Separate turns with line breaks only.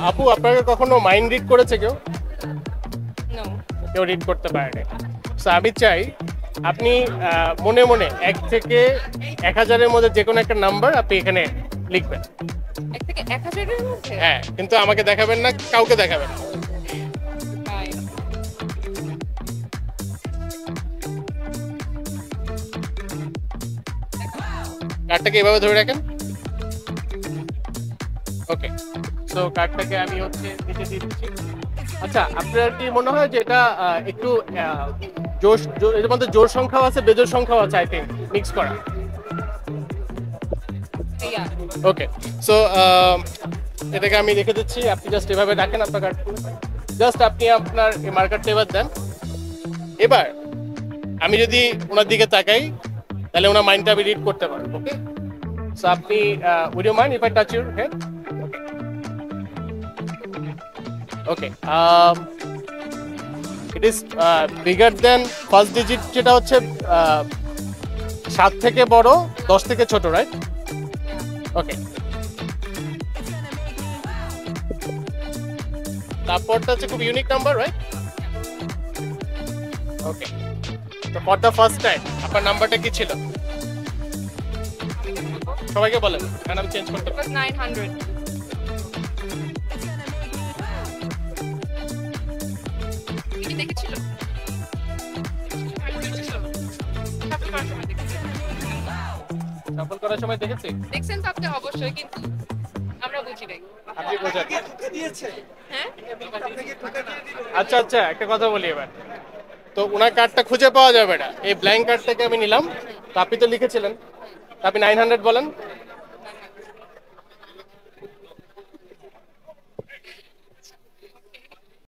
আপু, আপনাকে কখনো মাইন্ড রিড করেছে কেউ?
নো।
কেউ রিড করতে পারেনি। সো আমি চাই আপনি মনে মনে 1 থেকে 1000-এর মধ্যে যে কোনো একটা নাম্বার আপনি এখানে লিখবেন।
1 থেকে 1000-এর মধ্যে?
হ্যাঁ, কিন্তু আমাকে দেখাবেন না, কাউকে দেখাবেন না।
বাই।
কার্ডটাকে এভাবে ধরে রাখেন। ওকে, সো কার্ডটাকে আমি নিচে দিয়ে দিচ্ছি। আচ্ছা, আপনার কি মনে হয় যে এটা একটু এর মধ্যে জোড় সংখ্যাও আছে, বেজোড় সংখ্যাও আছে, আই থিঙ্ক মিক্স করা।
ইয়া।
ওকে, সো এটাকে আমি রেখে দিচ্ছি। আপনি জাস্ট এভাবে রাখেন আপনার কার্ড, জাস্ট আপনি আপনার মার্কারটা এবার দেন। এবার আমি যদি ওনার দিকে তাকাই, তাহলে ওনার মাইন্ডটা আমি রিড করতে পারবো। ওকে, সো আপনি would you mind if I touch your head? Okay, it is bigger than first digit, যেটা হচ্ছে 7 থেকে বড়, 10 থেকে ছোট, রাইট? ওকে, তারপরটা হচ্ছে খুব ইউনিক নাম্বার, রাইট? ওকে, তো ফর দ্য ফার্স্ট টাইম আপনার নাম্বারটা কি ছিল? সবাইকে বলেন, কারণ আমি চেঞ্জ করতে
It
পারি।
was 900. তুমি কি দেখেছিল?
সফল করার সময় দেখেছি।
দেখছেন তো আপনি অবশ্যই, কিন্তু আমরা বুঝি নাই।
আপনি বোঝান।
হ্যাঁ?
আচ্ছা আচ্ছা, একটা কথা বলি এবার। তো ওনার কার্ডটা খুঁজে পাওয়া যাবে না, এই ব্ল্যাঙ্ক কার্ডটাকে আমি নিলাম। তো আপনি তো লিখেছিলেন, তো আপনি 900 বলেন।